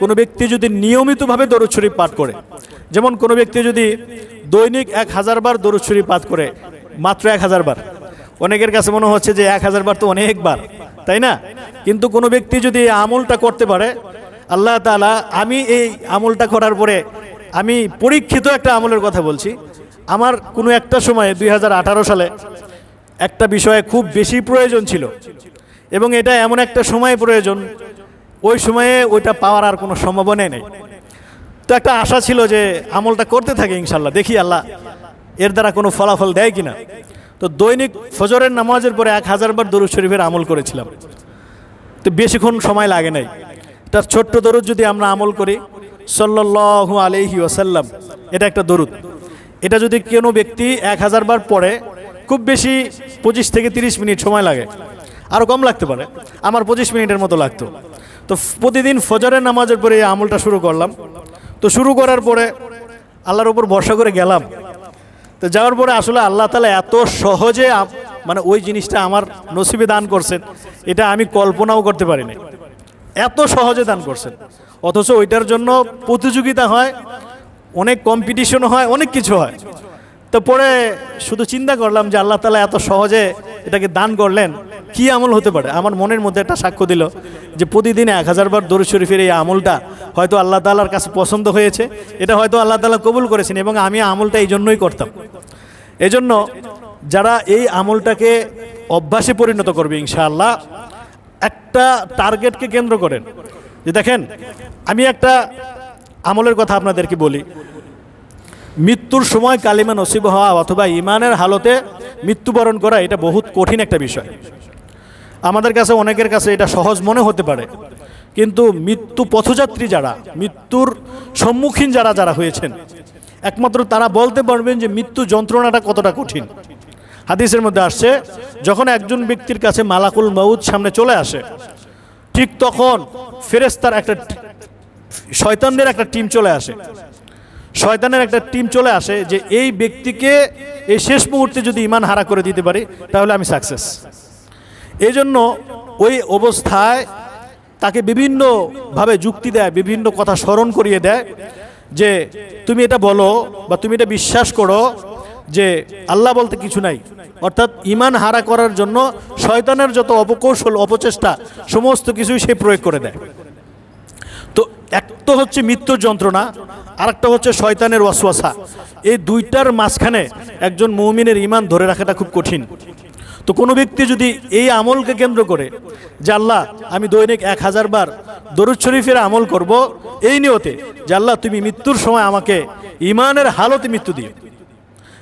কোনো ব্যক্তি যদি নিয়মিতভাবে দরুদ শরীফ পাঠ করে, যেমন কোনো ব্যক্তি যদি দৈনিক 1000 বার দরুদ শরীফ পাঠ করে, মাত্র 1000 বার, অনেকের কাছে মনে হচ্ছে যে 1000 বার তো অনেকবার, তাই না? কিন্তু কোনো ব্যক্তি যদি এই আমলটা করতে পারে, আল্লাহ তাআলা, আমি এই আমলটা করার পরে, আমি পরীক্ষিত একটা আমলের কথা বলছি, আমার কোনো একটা সময়ে 2018 সালে একটা বিষয়ে খুব বেশি প্রয়োজন ছিল, এবং এটা এমন একটা সময় প্রয়োজন, ওই সময়ে ওইটা পাওয়ার আর কোনো সম্ভাবনাই নেই। তো একটা আশা ছিল যে আমলটা করতে থাকে ইনশাল্লাহ, দেখি আল্লাহ এর দ্বারা কোনো ফলাফল দেয় কিনা। তো দৈনিক ফজরের নামাজের পরে 1000 বার দরুদ শরীফের আমল করেছিলাম। তো বেশিক্ষণ সময় লাগে নাই। তার ছোট্ট দরুদ যদি আমরা আমল করি, সাল্লাল্লাহু আলাইহি ওয়াসাল্লাম, এটা একটা দরুদ, এটা যদি কোনো ব্যক্তি 1000 বার পড়ে, খুব বেশি 25 থেকে 30 মিনিট সময় লাগে, আরও কম লাগতে পারে, আমার 25 মিনিটের মতো লাগতো। তো প্রতিদিন ফজরের নামাজের পরে এই আমলটা শুরু করলাম। তো শুরু করার পরে আল্লাহর উপর ভরসা করে গেলাম। তো যাওয়ার পরে আসলে আল্লাহ তাআলা এত সহজে মানে ওই জিনিসটা আমার নসিবে দান করছেন, এটা আমি কল্পনাও করতে পারিনি, এত সহজে দান করছেন। অথচ ওইটার জন্য প্রতিযোগিতা হয়, অনেক কম্পিটিশন হয়, অনেক কিছু হয়। তো পরে শুধু চিন্তা করলাম যে আল্লাহ তাআলা এত সহজে এটাকে দান করলেন, কি আমল হতে পারে? আমার মনের মধ্যে একটা সাক্ষ্য দিল যে প্রতিদিন 1000 বার দরুদ শরীফের এই আমলটা হয়তো আল্লাহ তাআলার কাছে পছন্দ হয়েছে, এটা হয়তো আল্লাহ তাআলা কবুল করেছেন, এবং আমি আমলটা এই জন্যই করতাম। এজন্য যারা এই আমলটাকে অভ্যাসে পরিণত করবে ইনশাআল্লাহ, একটা টার্গেটকে কেন্দ্র করেন, যে দেখেন আমি একটা আমলের কথা আপনাদেরকে বলি, মৃত্যুর সময় কালিমা নসিব হওয়া অথবা ইমানের হালতে মৃত্যুবরণ করা, এটা বহুত কঠিন একটা বিষয়। আমাদের কাছে, অনেকের কাছে এটা সহজ মনে হতে পারে, কিন্তু মৃত্যু পথযাত্রী যারা, মৃত্যুর সম্মুখীন যারা হয়েছেন, একমাত্র তারা বলতে পারবেন যে মৃত্যু যন্ত্রণাটা কতটা কঠিন। হাদিসের মধ্যে আসছে, যখন একজন ব্যক্তির কাছে মালাকুল মউত সামনে চলে আসে, ঠিক তখন ফেরেশতার একটা, শয়তানের একটা টিম চলে আসে, শয়তানের একটা টিম চলে আসে যে এই ব্যক্তিকে এই শেষ মুহূর্তে যদি ঈমান হারা করে দিতে পারি তাহলে আমি সাকসেস। এই জন্য ওই অবস্থায় তাকে বিভিন্নভাবে যুক্তি দেয়, বিভিন্ন কথা স্মরণ করিয়ে দেয় যে তুমি এটা বলো বা তুমি এটা বিশ্বাস করো যে আল্লাহ বলতে কিছু নাই। অর্থাৎ ঈমান হারা করার জন্য শয়তানের যত অপকৌশল, অপচেষ্টা, সমস্ত কিছুই সে প্রয়োগ করে দেয়। তো এক তো হচ্ছে মৃত্যুর যন্ত্রণা, আর একটা হচ্ছে শয়তানের ওয়াসওয়াসা। এই দুইটার মাঝখানে একজন মুমিনের ঈমান ধরে রাখাটা খুব কঠিন। তো কোনো ব্যক্তি যদি এই আমলকে কেন্দ্র করে যে আল্লাহ আমি দৈনিক 1000 বার দরুদ শরীফের আমল করব, এই নিয়তে যে আল্লাহ তুমি মৃত্যুর সময় আমাকে ঈমানের হালতে মৃত্যু দিও,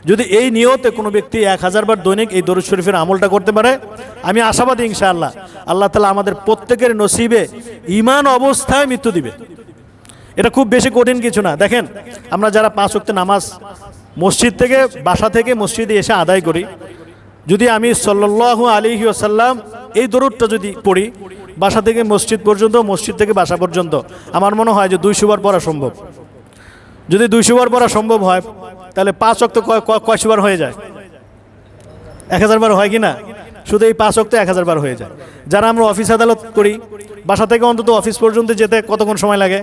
যদি এই নিয়তে কোনো ব্যক্তি 1000 বার দৈনিক এই দরুদ শরীফের আমলটা করতে পারে, আমি আশাবাদী ইনশাআল্লাহ আল্লাহ তাআলা আমাদের প্রত্যেকের নসিবে ঈমান অবস্থায় মৃত্যু দিবে। এটা খুব বেশি কঠিন কিছু না। দেখেন আমরা যারা 5 ওয়াক্ত নামাজ মসজিদ থেকে, বাসা থেকে মসজিদে এসে আদায় করি, যদি আমি সাল্লাল্লাহু আলাইহি ওয়াসাল্লাম এই দরুদটা যদি পড়ি বাসা থেকে মসজিদ পর্যন্ত, মসজিদ থেকে বাসা পর্যন্ত, আমার মনে হয় যে 200 বার পড়া সম্ভব। যদি 200 বার পড়া সম্ভব হয় তাহলে 5 ওয়াক্ত কয়শো বার হয়ে যায়? 1000 বার হয় কি না? শুধু এই 5 ওয়াক্ত 1000 বার হয়ে যায়। যারা আমরা অফিস আদালত করি, বাসা থেকে অন্তত অফিস পর্যন্ত যেতে কতক্ষণ সময় লাগে?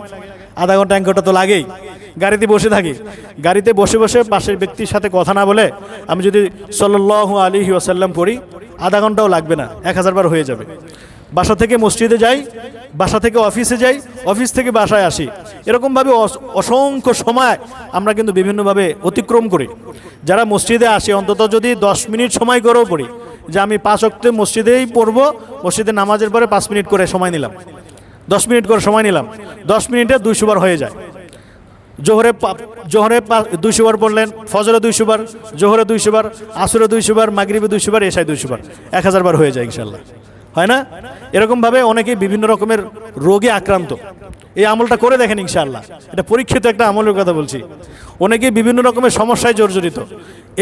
আধা ঘন্টা 1 ঘন্টা তো লাগেই। গাড়িতে বসে থাকি, গাড়িতে বসে বসে পাশের ব্যক্তির সাথে কথা না বলে আমি যদি সাল্লাল্লাহু আলাইহি ওয়াসাল্লাম পড়ি, আধা ঘন্টাও লাগবে না, 1000 বার হয়ে যাবে। বাসা থেকে মসজিদে যাই, বাসা থেকে অফিসে যাই, অফিস থেকে বাসায় আসি, এরকমভাবে অসংখ্য সময় আমরা কিন্তু বিভিন্নভাবে অতিক্রম করি। যারা মসজিদে আসে অন্তত যদি 10 মিনিট সময় করেও পড়ি, যে আমি 5 ওয়াক্ত মসজিদেই পড়বো, মসজিদে নামাজের পরে 5 মিনিট করে সময় নিলাম, 10 মিনিট করে সময় নিলাম, 10 মিনিটে 200 বার হয়ে যায়। জোহরে 200 বার পড়লেন, ফজরে 200 বার, জোহরে 200 বার, আসরে 200 বার, মাগরিবে 200 বার, এশায় 200 বার, 1000 বার হয়ে যায় ইনশাল্লাহ, হয় না? এরকমভাবে অনেকেই বিভিন্ন রকমের রোগে আক্রান্ত, এই আমলটা করে দেখেন ইনশাআল্লাহ, এটা পরীক্ষিত একটা আমলের কথা বলছি। অনেকেই বিভিন্ন রকমের সমস্যায় জর্জরিত,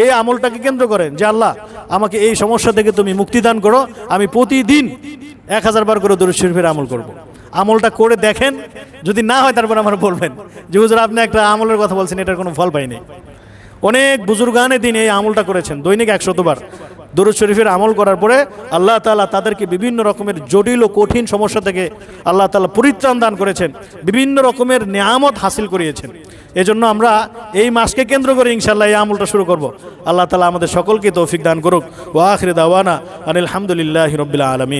এই আমলটাকে কেন্দ্র করেন যে আল্লাহ আমাকে এই সমস্যা থেকে তুমি মুক্তি দান করো, আমি প্রতিদিন 1000 বার করে দরুদ শরীফের আমল করব। আমলটা করে দেখেন, যদি না হয় তারপর আমার বলবেন যে হুজুর আপনি একটা আমলের কথা বলছেন, এটার কোনো ফল পাইনি। অনেক বুজুর্গানে দিন এই আমলটা করেছেন, দৈনিক 100 বার দরুদ শরীফের আমল করার পরে আল্লাহ তাআলা তাদেরকে বিভিন্ন রকমের জটিল ও কঠিন সমস্যা থেকে আল্লাহ তাআলা পরিত্রাণ দান করেছেন, বিভিন্ন রকমের নিয়ামত হাসিল করিয়েছেন। এজন্য আমরা এই মাসকে কেন্দ্র করে ইনশাআল্লাহ এই আমলটা শুরু করব। আল্লাহ তাআলা আমাদের সকলকে তৌফিক দান করুক। ওয়া আখিরু দাওয়ানা আনিল হামদুলিল্লাহি রাব্বিল আলামিন।